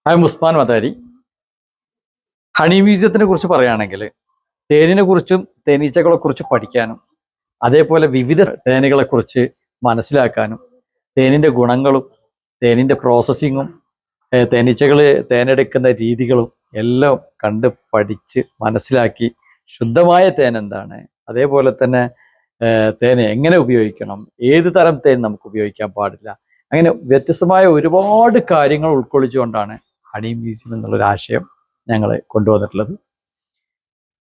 Hi മുസ്മാൻ മതാരി. Honey മ്യൂസിയത്തിനെ കുറിച്ച് പറയുകയാണെങ്കിൽ തേനിനെ കുറിച്ചും തേനീച്ചകളെ കുറിച്ച് പഠിക്കാനും അതേപോലെ വിവിധ തേനുകളെ കുറിച്ച് മനസ്സിലാക്കാനും തേനിൻ്റെ ഗുണങ്ങളും തേനിൻ്റെ പ്രോസസ്സിങ്ങും തേനീച്ചകൾ തേനെടുക്കുന്ന രീതികളും എല്ലാം കണ്ട് പഠിച്ച് മനസ്സിലാക്കി ശുദ്ധമായ തേൻ എന്താണ്, അതേപോലെ തന്നെ തേൻ എങ്ങനെ ഉപയോഗിക്കണം, ഏത് തരം തേൻ നമുക്ക് ഉപയോഗിക്കാൻ പാടില്ല, അങ്ങനെ വ്യത്യസ്തമായ ഒരുപാട് കാര്യങ്ങൾ ഉൾക്കൊള്ളിച്ചുകൊണ്ടാണ് ഹണി മ്യൂസിയം എന്നുള്ളൊരു ആശയം ഞങ്ങൾ കൊണ്ടുവന്നിട്ടുള്ളത്.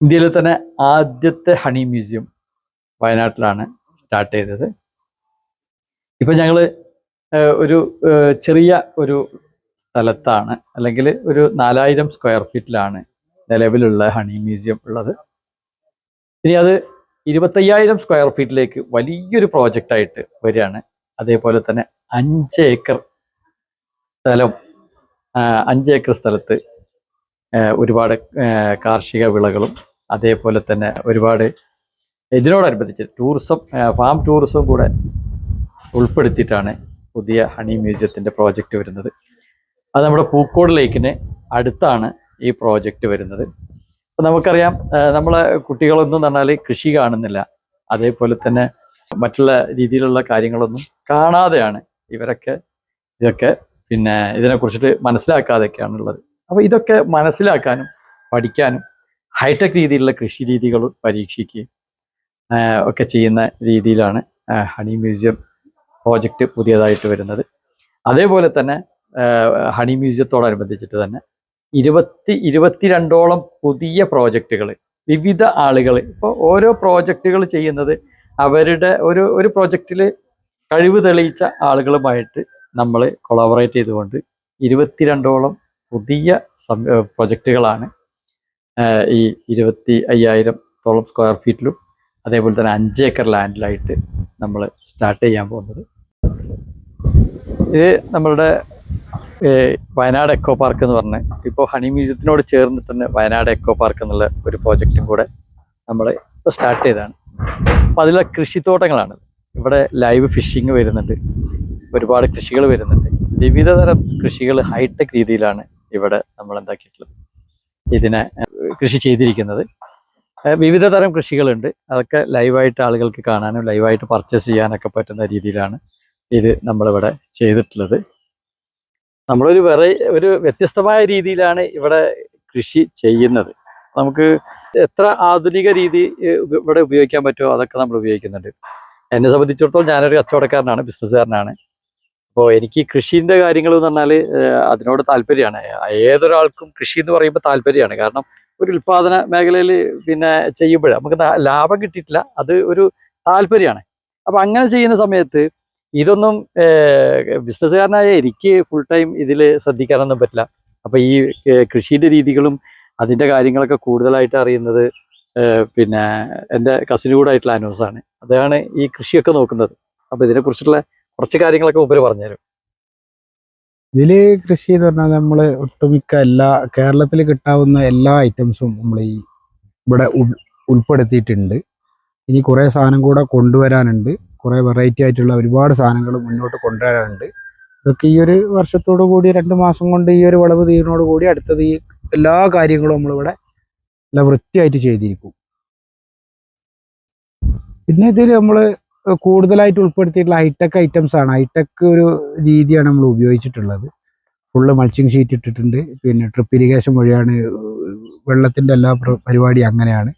ഇന്ത്യയിലെ തന്നെ ആദ്യത്തെ ഹണി മ്യൂസിയം വയനാട്ടിലാണ് സ്റ്റാർട്ട് ചെയ്തത്. ഇപ്പം ഞങ്ങൾ ഒരു ചെറിയ ഒരു സ്ഥലത്താണ്, അല്ലെങ്കിൽ ഒരു 4000 സ്ക്വയർ ഫീറ്റിലാണ് നിലവിലുള്ള ഹണി മ്യൂസിയം ഉള്ളത്. ഇനി അത് 25,000 സ്ക്വയർ ഫീറ്റിലേക്ക് വലിയൊരു പ്രോജക്റ്റായിട്ട് വരികയാണ്. അതേപോലെ തന്നെ 5 ഏക്കർ സ്ഥലം 5 ഏക്കർ സ്ഥലത്ത് ഒരുപാട് കാർഷിക വിളകളും അതേപോലെ തന്നെ ഒരുപാട് ഇതിനോടനുബന്ധിച്ച് ടൂറിസം, ഫാം ടൂറിസവും കൂടെ ഉൾപ്പെടുത്തിയിട്ടാണ് പുതിയ ഹണി മ്യൂസിയത്തിൻ്റെ പ്രോജക്റ്റ് വരുന്നത്. അത് നമ്മുടെ പൂക്കോട് ലേക്കിന് അടുത്താണ് ഈ പ്രോജക്റ്റ് വരുന്നത്. അപ്പം നമുക്കറിയാം, നമ്മളെ കുട്ടികളൊന്നും പറഞ്ഞാൽ കൃഷി കാണുന്നില്ല, അതേപോലെ തന്നെ മറ്റുള്ള രീതിയിലുള്ള കാര്യങ്ങളൊന്നും കാണാതെയാണ് ഇതൊക്കെ പിന്നെ ഇതിനെക്കുറിച്ചിട്ട് മനസ്സിലാക്കാതെയൊക്കെയാണുള്ളത്. അപ്പോൾ ഇതൊക്കെ മനസ്സിലാക്കാനും പഠിക്കാനും ഹൈടെക് രീതിയിലുള്ള കൃഷി രീതികൾ പരീക്ഷിക്കുകയും ഒക്കെ ചെയ്യുന്ന രീതിയിലാണ് ഹണി മ്യൂസിയം പ്രോജക്റ്റ് പുതിയതായിട്ട് വരുന്നത്. അതേപോലെ തന്നെ ഹണി മ്യൂസിയത്തോടനുബന്ധിച്ചിട്ട് തന്നെ 22ഓളം പുതിയ പ്രോജക്റ്റുകൾ വിവിധ ആളുകൾ, ഇപ്പോൾ ഓരോ പ്രോജക്റ്റുകൾ ചെയ്യുന്നത് അവരുടെ ഒരു പ്രോജക്റ്റിൽ കഴിവ് തെളിയിച്ച ആളുകളുമായിട്ട് നമ്മൾ കൊളാബറേറ്റ് ചെയ്തുകൊണ്ട് 22ഓളം പുതിയ പ്രൊജക്റ്റുകളാണ് ഈ 25,000 സ്ക്വയർ ഫീറ്റിലും അതേപോലെ തന്നെ 5 ഏക്കർ ലാൻഡിലായിട്ട് നമ്മൾ സ്റ്റാർട്ട് ചെയ്യാൻ പോകുന്നത്. ഇത് നമ്മളുടെ വയനാട് എക്കോ പാർക്ക് എന്ന് പറഞ്ഞ്, ഇപ്പോൾ ഹണി മ്യൂസിയത്തിനോട് ചേർന്ന് തന്നെ വയനാട് എക്കോ പാർക്ക് എന്നുള്ള ഒരു പ്രോജക്റ്റും കൂടെ നമ്മൾ ഇപ്പോൾ സ്റ്റാർട്ട് ചെയ്തതാണ്. അപ്പോൾ അതിലെ കൃഷിത്തോട്ടങ്ങളാണ്. ഇവിടെ ലൈവ് ഫിഷിങ് വരുന്നുണ്ട്, ഒരുപാട് കൃഷികൾ വരുന്നുണ്ട്. വിവിധ തരം കൃഷികൾ ഹൈടെക് രീതിയിലാണ് ഇവിടെ നമ്മൾ എന്താക്കിയിട്ടുള്ളത്, ഇതിനെ കൃഷി ചെയ്തിരിക്കുന്നത്. വിവിധ തരം കൃഷികളുണ്ട്, അതൊക്കെ ലൈവായിട്ട് ആളുകൾക്ക് കാണാനും ലൈവായിട്ട് പർച്ചേസ് ചെയ്യാനൊക്കെ പറ്റുന്ന രീതിയിലാണ് ഇത് നമ്മളിവിടെ ചെയ്തിട്ടുള്ളത്. നമ്മളൊരു ഒരു വ്യത്യസ്തമായ രീതിയിലാണ് ഇവിടെ കൃഷി ചെയ്യുന്നത്. നമുക്ക് എത്ര ആധുനിക രീതി ഇവിടെ ഉപയോഗിക്കാൻ പറ്റുമോ അതൊക്കെ നമ്മൾ ഉപയോഗിക്കുന്നുണ്ട്. എന്നെ സംബന്ധിച്ചിടത്തോളം ഞാനൊരു കച്ചവടക്കാരനാണ്, ബിസിനസ്സുകാരനാണ്. അപ്പോൾ എനിക്ക് കൃഷിൻ്റെ കാര്യങ്ങൾ എന്ന് പറഞ്ഞാൽ അതിനോട് താല്പര്യമാണ്. ഏതൊരാൾക്കും കൃഷി എന്ന് പറയുമ്പോൾ താല്പര്യമാണ്. കാരണം ഒരു ഉൽപ്പാദന മേഖലയിൽ പിന്നെ ചെയ്യുമ്പോൾ നമുക്ക് ലാഭം കിട്ടിയിട്ടില്ല, അത് ഒരു താല്പര്യമാണ്. അപ്പം അങ്ങനെ ചെയ്യുന്ന സമയത്ത് ഇതൊന്നും ബിസിനസ്സുകാരനായ എനിക്ക് ഫുൾ ടൈം ഇതിൽ ശ്രദ്ധിക്കാനൊന്നും പറ്റില്ല. അപ്പോൾ ഈ കൃഷിയുടെ രീതികളും അതിൻ്റെ കാര്യങ്ങളൊക്കെ കൂടുതലായിട്ട് അറിയുന്നത് പിന്നെ എൻ്റെ കസിന് കൂടെ ആയിട്ടുള്ള അനൂസാണ്. അതാണ് ഈ കൃഷിയൊക്കെ നോക്കുന്നത്. അപ്പോൾ ഇതിനെക്കുറിച്ചുള്ള കുറച്ച് കാര്യങ്ങളൊക്കെ ഉപരി പറഞ്ഞുതരും. ഇതില് കൃഷി എന്ന് പറഞ്ഞാൽ നമ്മൾ ഒട്ടുമിക്ക കേരളത്തിൽ കിട്ടാവുന്ന എല്ലാ ഐറ്റംസും നമ്മൾ ഇവിടെ ഉൾപ്പെടുത്തിയിട്ടുണ്ട്. ഇനി കുറേ സാധനം കൂടെ കൊണ്ടുവരാനുണ്ട്. കുറേ വെറൈറ്റി ആയിട്ടുള്ള ഒരുപാട് സാധനങ്ങൾ മുന്നോട്ട് കൊണ്ടുവരാനുണ്ട്. ഇതൊക്കെ ഈ ഒരു വർഷത്തോടു കൂടി 2 മാസം കൊണ്ട് ഈ ഒരു വിളവ് തീരുന്നതോട് കൂടി അടുത്തത് ഈ എല്ലാ കാര്യങ്ങളും നമ്മളിവിടെ നല്ല വൃത്തിയായിട്ട് ചെയ്തിരിക്കും. പിന്നെ ഇതിൽ നമ്മൾ കൂടുതലായിട്ട് ഉൾപ്പെടുത്തിയിട്ടുള്ള ഹൈടെക് ഐറ്റംസ് ആണ്. ഹൈടെക് ഒരു രീതിയാണ് നമ്മൾ ഉപയോഗിച്ചിട്ടുള്ളത്. ഫുള്ള് മൾച്ചിങ് ഷീറ്റ് ഇട്ടിട്ടുണ്ട്. പിന്നെ ട്രിപ്പ് ഇറിഗേഷൻ വഴിയാണ് വെള്ളത്തിൻ്റെ എല്ലാ പരിപാടി അങ്ങനെയാണ്.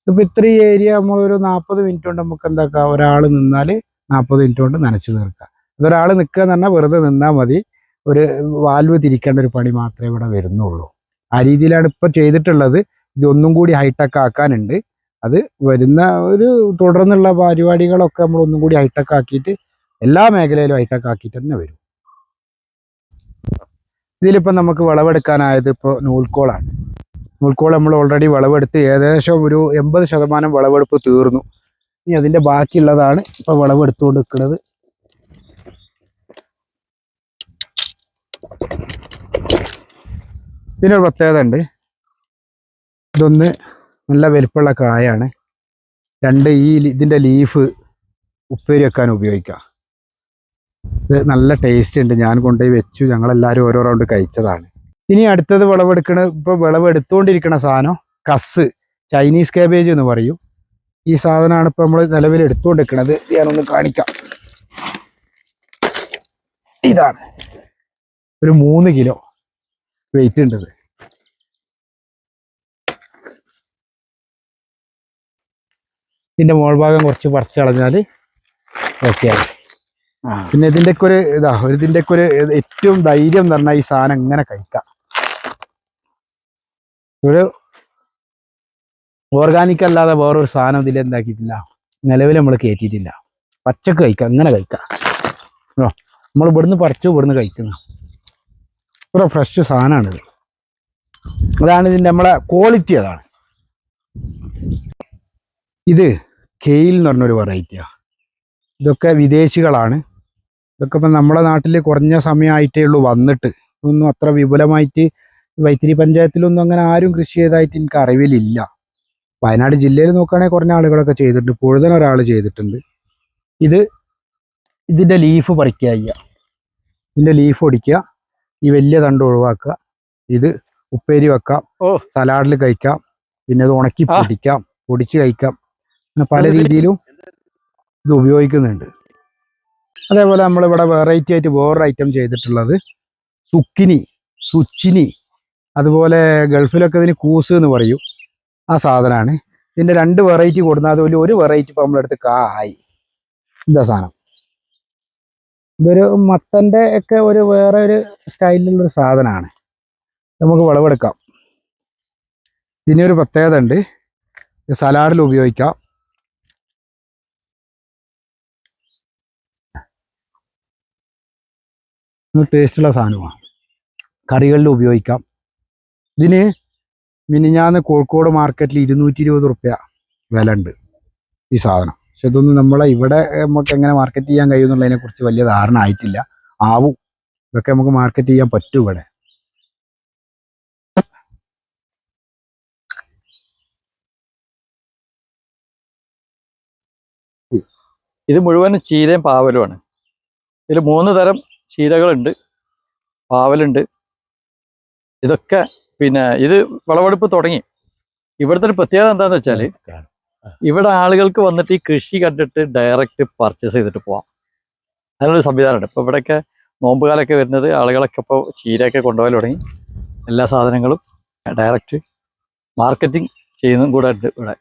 ഇപ്പോൾ ഇത്രയും ഏരിയ നമ്മളൊരു 40 മിനിറ്റ് കൊണ്ട് നമുക്ക് എന്താക്കാം, ഒരാൾ നിന്നാൽ 40 മിനിറ്റ് കൊണ്ട് നനച്ച് തീർക്കാം. അതൊരാൾ നിൽക്കുക എന്ന് പറഞ്ഞാൽ വെറുതെ നിന്നാൽ മതി, ഒരു വാൽവ് തിരിക്കേണ്ട ഒരു പണി മാത്രമേ ഇവിടെ വരുന്നുള്ളൂ. ആ രീതിയിലാണ് ഇപ്പോൾ ചെയ്തിട്ടുള്ളത്. ഇതൊന്നും കൂടി ഹൈടെക് ആക്കാനുണ്ട്. അത് വരുന്ന ഒരു തുടർന്നുള്ള പരിപാടികളൊക്കെ നമ്മൾ ഒന്നും കൂടി ഹൈടെക് ആക്കിയിട്ട് എല്ലാ മേഖലയിലും ഹൈടെക് ആക്കിയിട്ട് തന്നെ വരും. ഇതിലിപ്പോൾ നമുക്ക് വിളവെടുക്കാനായത് ഇപ്പോൾ നൂൽക്കോളാണ്. നൂൽക്കോൾ നമ്മൾ ഓൾറെഡി വിളവെടുത്ത് ഏകദേശം ഒരു 80% വിളവെടുപ്പ് തീർന്നു. ഇനി അതിൻ്റെ ബാക്കിയുള്ളതാണ് ഇപ്പോൾ വിളവെടുത്തുകൊണ്ട് നിൽക്കുന്നത്. ഇതിനൊരു പ്രത്യേകത ഉണ്ട്. ഇതൊന്ന് നല്ല വലിപ്പമുള്ള കായാണ്. 2 ഇതിൻ്റെ ലീഫ് ഉപ്പേരി വെക്കാൻ ഉപയോഗിക്കാം. ഇത് നല്ല ടേസ്റ്റ് ഉണ്ട്. ഞാൻ കൊണ്ടുപോയി വെച്ചു, ഞങ്ങളെല്ലാവരും ഓരോ റൗണ്ട് കഴിച്ചതാണ്. ഇനി അടുത്തത് ഇപ്പോൾ വിളവെടുത്തുകൊണ്ടിരിക്കുന്ന സാധനം കസ്, ചൈനീസ് കാബേജ് എന്ന് പറയും. ഈ സാധനമാണ് ഇപ്പോൾ നമ്മൾ നിലവിൽ എടുത്തുകൊണ്ടിരിക്കുന്നത്. ഞാനൊന്ന് കാണിക്കാം. ഇതാണ് ഒരു 3 കിലോ വെയിറ്റ് ഉണ്ട്. ഇതിന്റെ മോൾഭാഗം കുറച്ച് പറിച്ച് കളഞ്ഞാൽ ഓക്കെ ആയി. പിന്നെ ഇതിൻ്റെയൊക്കെ ഒരു ഏറ്റവും ധൈര്യം എന്ന് പറഞ്ഞാൽ ഈ സാധനം ഇങ്ങനെ കഴിക്കാം. ഒരു ഓർഗാനിക് അല്ലാതെ വേറൊരു സാധനം ഇതിൽ എന്താക്കിയിട്ടില്ല, നിലവിൽ നമ്മൾ കയറ്റിയിട്ടില്ല. പച്ചക്ക് കഴിക്കാം, ഇങ്ങനെ കഴിക്കാം. നമ്മൾ ഇവിടുന്ന് പറിച്ചു ഇവിടുന്ന് കഴിക്കുന്നു. ഇത്ര ഫ്രഷ് സാധനമാണിത്. അതാണ് ഇതിൻ്റെ നമ്മളെ ക്വാളിറ്റി. അതാണ് ഇത് കെയിൽ എന്ന് പറഞ്ഞൊരു വെറൈറ്റിയാണ്. ഇതൊക്കെ വിദേശികളാണ്. ഇതൊക്കെ ഇപ്പം നമ്മളെ നാട്ടിൽ കുറഞ്ഞ സമയമായിട്ടേ ഉള്ളൂ വന്നിട്ട്. ഒന്നും അത്ര വിപുലമായിട്ട് വൈത്തിരി പഞ്ചായത്തിലൊന്നും അങ്ങനെ ആരും കൃഷി ചെയ്തതായിട്ട് എനിക്ക് അറിവിലില്ല. വയനാട് ജില്ലയിൽ നോക്കുകയാണെങ്കിൽ കുറഞ്ഞ ആളുകളൊക്കെ ചെയ്തിട്ടുണ്ട്. കൂടുതൽ ഒരാൾ ചെയ്തിട്ടുണ്ട്. ഇതിൻ്റെ ലീഫ് പറിക്കുക ചെയ്യുക. ഇതിൻ്റെ ലീഫ് ഒടിക്കുക, ഈ വലിയ തണ്ട് ഒഴിവാക്കുക. ഇത് ഉപ്പേരി വെക്കാം, സലാഡിൽ കഴിക്കാം, പിന്നെ ഇത് ഉണക്കി പൊടിക്കാം, പൊടിച്ച് കഴിക്കാം. അങ്ങനെ പല രീതിയിലും ഇത് ഉപയോഗിക്കുന്നുണ്ട്. അതേപോലെ നമ്മളിവിടെ വെറൈറ്റി ആയിട്ട് വേറൊരു ഐറ്റം ചെയ്തിട്ടുള്ളത് സുച്ചിനി, അതുപോലെ ഗൾഫിലൊക്കെ ഇതിന് കൂസ് എന്ന് പറയും. ആ സാധനമാണ്. ഇതിൻ്റെ 2 വെറൈറ്റി കൊടുക്കുന്നത്. അതുപോലെ ഒരു വെറൈറ്റി ഇപ്പോൾ നമ്മളെടുത്ത് ആയി. എന്താ സാധനം? ഇതൊരു മത്തൻ്റെ ഒക്കെ വേറെ ഒരു സ്റ്റൈലിലുള്ളൊരു സാധനമാണ്. നമുക്ക് വിളവെടുക്കാം. ഇതിനൊരു പ്രത്യേകത ഉണ്ട്. സലാഡിൽ ഉപയോഗിക്കാം. ടേസ്റ്റുള്ള സാധനമാണ്. കറികളിൽ ഉപയോഗിക്കാം. ഇതിന് മിനിഞ്ഞാന്ന് കോഴിക്കോട് മാർക്കറ്റിൽ 220 റുപ്യ വില ഉണ്ട് ഈ സാധനം. പക്ഷെ ഇതൊന്നും നമ്മളെ ഇവിടെ നമുക്ക് എങ്ങനെ മാർക്കറ്റ് ചെയ്യാൻ കഴിയുമെന്നുള്ളതിനെ കുറിച്ച് വലിയ ധാരണ ആയിട്ടില്ല. ആവും. ഇതൊക്കെ നമുക്ക് മാർക്കറ്റ് ചെയ്യാൻ പറ്റും ഇവിടെ. ഇത് മുഴുവനും ചീരയും പാവലുമാണ്. ഇതിൽ 3 തരം ചീരകളുണ്ട്, പാവലുണ്ട്. ഇതൊക്കെ പിന്നെ ഇത് വിളവെടുപ്പ് തുടങ്ങി. ഇവിടുത്തെ ഒരു പ്രത്യേകത എന്താണെന്ന് വെച്ചാൽ, ഇവിടെ ആളുകൾക്ക് വന്നിട്ട് ഈ കൃഷി കണ്ടിട്ട് ഡയറക്റ്റ് പർച്ചേസ് ചെയ്തിട്ട് പോവാം. അതിനൊരു സംവിധാനമുണ്ട്. ഇപ്പോൾ ഇവിടെയൊക്കെ നോമ്പ് കാലമൊക്കെ വരുന്നത് ആളുകളൊക്കെ ഇപ്പോൾ ചീരയൊക്കെ കൊണ്ടുപോകാൻ തുടങ്ങി. എല്ലാ സാധനങ്ങളും ഡയറക്റ്റ് മാർക്കറ്റിംഗ് ചെയ്യുന്നതും കൂടെ ഉണ്ട് ഇവിടെ.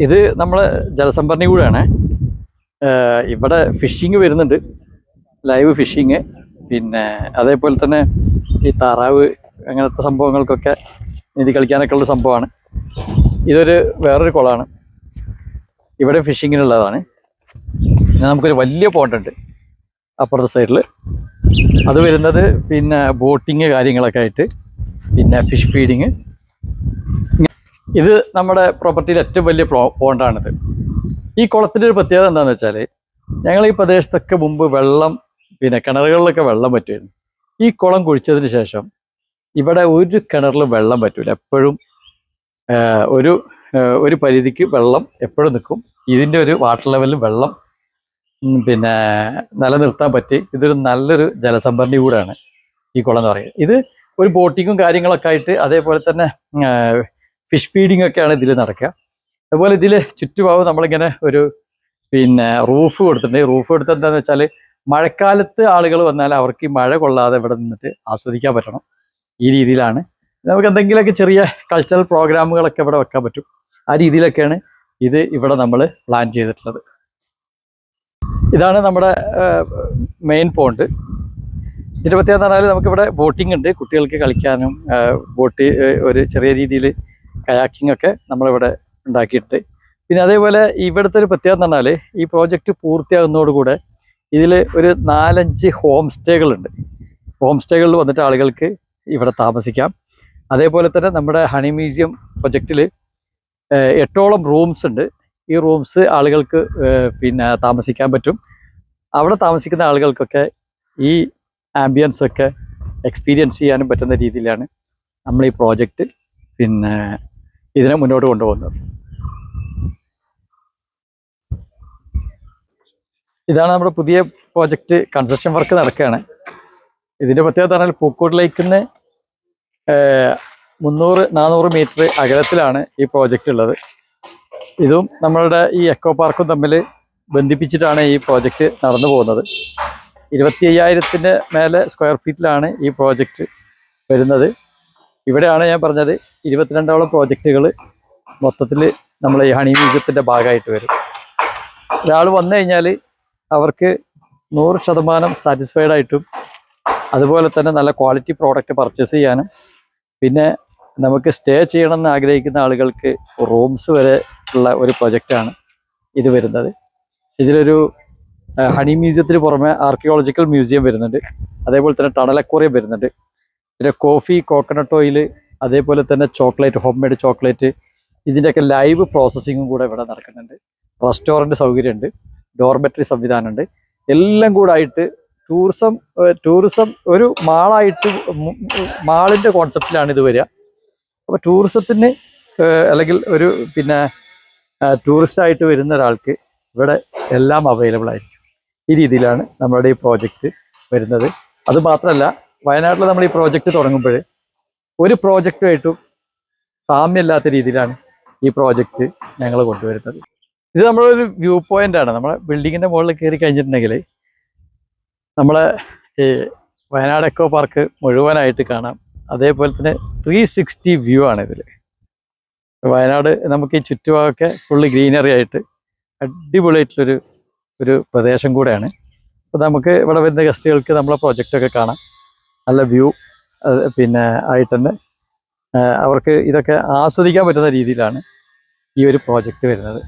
ഇത് നമ്മളെ ജലസംഭരണി കൂടെയാണ്. ഇവിടെ ഫിഷിങ് വരുന്നുണ്ട്, ലൈവ് ഫിഷിങ്. പിന്നെ അതേപോലെ തന്നെ ഈ താറാവ് അങ്ങനത്തെ സംഭവങ്ങൾക്കൊക്കെ നീന്തി കളിക്കാനൊക്കെ ഉള്ള സംഭവമാണ്. ഇതൊരു വേറൊരു കുളമാണ്. ഇവിടെ ഫിഷിങ്ങിനുള്ളതാണ്. പിന്നെ നമുക്കൊരു വലിയ പോണ്ടുണ്ട് അപ്പുറത്തെ സൈഡിൽ. അത് വരുന്നത് പിന്നെ ബോട്ടിങ് കാര്യങ്ങളൊക്കെ ആയിട്ട്, പിന്നെ ഫിഷ് ഫീഡിങ്. ഇത് നമ്മുടെ പ്രോപ്പർട്ടിയിലെ ഏറ്റവും വലിയ പോണ്ടാണിത്. ഈ കുളത്തിൻ്റെ ഒരു പ്രത്യേകത എന്താണെന്ന് വെച്ചാൽ, ഞങ്ങൾ ഈ പ്രദേശത്തൊക്കെ മുമ്പ് വെള്ളം പിന്നെ കിണറുകളിലൊക്കെ വെള്ളം പറ്റുമായിരുന്നു. ഈ കുളം കുഴിച്ചതിന് ശേഷം ഇവിടെ ഒരു കിണറിലും വെള്ളം പറ്റില്ല. എപ്പോഴും ഒരു പരിധിക്ക് വെള്ളം എപ്പോഴും നിൽക്കും. ഇതിൻ്റെ ഒരു വാട്ടർ ലെവലിൽ വെള്ളം പിന്നെ നിലനിർത്താൻ പറ്റി. ഇതൊരു നല്ലൊരു ജലസംഭരണി കൂടെയാണ് ഈ കുളം എന്ന് പറയുന്നത്. ഇത് ഒരു ബോട്ടിങ്ങും കാര്യങ്ങളൊക്കെ ആയിട്ട്, അതേപോലെ തന്നെ ഫിഷ് ഫീഡിംഗ് ഒക്കെയാണ് ഇതിൽ നടക്കുക. അതുപോലെ ഇതിൽ ചുറ്റുഭാഗം നമ്മളിങ്ങനെ ഒരു പിന്നെ റൂഫ് കൊടുത്തിട്ടുണ്ട്. റൂഫ് കൊടുത്തത് എന്താണെന്ന് വെച്ചാൽ, മഴക്കാലത്ത് ആളുകൾ വന്നാൽ അവർക്ക് ഈ മഴ കൊള്ളാതെ ഇവിടെ നിന്നിട്ട് ആസ്വദിക്കാൻ പറ്റണം. ഈ രീതിയിലാണ് നമുക്ക് എന്തെങ്കിലുമൊക്കെ ചെറിയ കൾച്ചറൽ പ്രോഗ്രാമുകളൊക്കെ ഇവിടെ വെക്കാൻ പറ്റും. ആ രീതിയിലൊക്കെയാണ് ഇത് ഇവിടെ നമ്മൾ പ്ലാൻ ചെയ്തിട്ടുള്ളത്. ഇതാണ് നമ്മുടെ മെയിൻ പോണ്ട്. ഇതിൻ്റെ പ്രത്യേകത എന്ന് പറഞ്ഞാൽ, നമുക്കിവിടെ ബോട്ടിംഗ് ഉണ്ട്, കുട്ടികൾക്ക് കളിക്കാനും ഒരു ചെറിയ രീതിയിൽ കയാക്കിംഗ് ഒക്കെ നമ്മളിവിടെ ഉണ്ടാക്കിയിട്ടുണ്ട്. പിന്നെ അതേപോലെ ഇവിടുത്തെ ഒരു പ്രത്യേകത എന്ന് പറഞ്ഞാൽ, ഈ പ്രോജക്റ്റ് പൂർത്തിയാകുന്നതോടുകൂടെ ഇതിൽ ഒരു 4-5 ഹോം സ്റ്റേകളുണ്ട്. ഹോം സ്റ്റേകളിൽ വന്നിട്ട് ആളുകൾക്ക് ഇവിടെ താമസിക്കാം. അതേപോലെ തന്നെ നമ്മുടെ ഹണി മ്യൂസിയം പ്രൊജക്റ്റിൽ 8ഓളം റൂംസ് ഉണ്ട്. ഈ റൂംസ് ആളുകൾക്ക് പിന്നെ താമസിക്കാൻ പറ്റും. അവിടെ താമസിക്കുന്ന ആളുകൾക്കൊക്കെ ഈ ആംബിയൻസ് ഒക്കെ എക്സ്പീരിയൻസ് ചെയ്യാനും പറ്റുന്ന രീതിയിലാണ് നമ്മൾ ഈ പ്രോജക്റ്റ് പിന്നെ ഇതിനെ മുന്നോട്ട് കൊണ്ടുപോകുന്നത്. ഇതാണ് നമ്മുടെ പുതിയ പ്രോജക്റ്റ് കൺസ്ട്രക്ഷൻ വർക്ക് നടക്കുകയാണ്. ഇതിൻ്റെ പ്രത്യേകത പറഞ്ഞാൽ പൂക്കോട് ലേക്കിൽ നിന്ന് 300-400 മീറ്റർ അകലത്തിലാണ് ഈ പ്രോജക്റ്റ് ഉള്ളത്. ഇതും നമ്മളുടെ ഈ എക്കോ പാർക്കും തമ്മിൽ ബന്ധിപ്പിച്ചിട്ടാണ് ഈ പ്രോജക്റ്റ് നടന്നു പോകുന്നത്. 25,000 മേലെ സ്ക്വയർ ഫീറ്റിലാണ് ഈ പ്രോജക്റ്റ് വരുന്നത്. ഇവിടെയാണ് ഞാൻ പറഞ്ഞത് 22ഓളം പ്രോജക്റ്റുകൾ മൊത്തത്തിൽ നമ്മൾ ഈ ഹണി മ്യൂസിയത്തിൻ്റെ ഭാഗമായിട്ട് വരും. ഒരാൾ വന്നു കഴിഞ്ഞാൽ അവർക്ക് 100% സാറ്റിസ്ഫൈഡ് ആയിട്ടും അതുപോലെ തന്നെ നല്ല ക്വാളിറ്റി പ്രോഡക്റ്റ് പർച്ചേസ് ചെയ്യാനും പിന്നെ നമുക്ക് സ്റ്റേ ചെയ്യണമെന്ന് ആഗ്രഹിക്കുന്ന ആളുകൾക്ക് റൂംസ് വരെ ഉള്ള ഒരു പ്രൊജക്റ്റാണ് ഇത് വരുന്നത്. ഇതിലൊരു ഹണി മ്യൂസിയത്തിന് പുറമെ ആർക്കിയോളജിക്കൽ മ്യൂസിയം വരുന്നുണ്ട്. അതേപോലെ തന്നെ ടണൽ അക്വേറിയം വരുന്നുണ്ട്. പിന്നെ കോഫി, കോക്കനട്ട് ഓയിൽ, അതേപോലെ തന്നെ ചോക്ലേറ്റ്, ഹോം മെയ്ഡ് ചോക്ലേറ്റ്, ഇതിൻ്റെയൊക്കെ ലൈവ് പ്രോസസ്സിങ്ങും കൂടെ ഇവിടെ നടക്കുന്നുണ്ട്. റെസ്റ്റോറൻറ്റ് സൗകര്യമുണ്ട്, ഡോർമെറ്ററി സംവിധാനമുണ്ട്. എല്ലാം കൂടായിട്ട് ടൂറിസം ഒരു മാളായിട്ട് മാളിൻ്റെ കോൺസെപ്റ്റിലാണ് ഇത് വരിക. അപ്പോൾ ടൂറിസത്തിന് അല്ലെങ്കിൽ ഒരു പിന്നെ ടൂറിസ്റ്റായിട്ട് വരുന്ന ഒരാൾക്ക് ഇവിടെ എല്ലാം അവൈലബിൾ ആയിരിക്കും. ഈ രീതിയിലാണ് നമ്മളുടെ ഈ പ്രോജക്റ്റ് വരുന്നത്. അതുമാത്രമല്ല, വയനാട്ടിൽ നമ്മൾ ഈ പ്രോജക്റ്റ് തുടങ്ങുമ്പോൾ ഒരു പ്രോജക്റ്റുമായിട്ടും സാമ്യമില്ലാത്ത രീതിയിലാണ് ഈ പ്രോജക്റ്റ് ഞങ്ങൾ കൊണ്ടുവരുന്നത്. ഇത് നമ്മളൊരു വ്യൂ പോയിൻ്റാണ്. നമ്മളെ ബിൽഡിങ്ങിൻ്റെ മുകളിൽ കയറി കഴിഞ്ഞിട്ടുണ്ടെങ്കിൽ നമ്മളെ ഈ വയനാട് എക്കോ പാർക്ക് മുഴുവനായിട്ട് കാണാം. അതേപോലെ തന്നെ 360 വ്യൂ ആണ് ഇതിൽ. വയനാട് നമുക്ക് ഈ ചുറ്റുഭാഗമൊക്കെ ഫുള്ള് ഗ്രീനറി ആയിട്ട് അടിപൊളിയായിട്ടുള്ളൊരു പ്രദേശം കൂടെയാണ്. അപ്പോൾ നമുക്ക് ഇവിടെ വരുന്ന ഗസ്റ്റുകൾക്ക് നമ്മളെ പ്രോജക്റ്റൊക്കെ കാണാം. നല്ല വ്യൂ പിന്നെ ആയിട്ട് തന്നെ അവർക്ക് ഇതൊക്കെ ആസ്വദിക്കാൻ പറ്റുന്ന രീതിയിലാണ് ഈ ഒരു പ്രോജക്റ്റ് വരുന്നത്.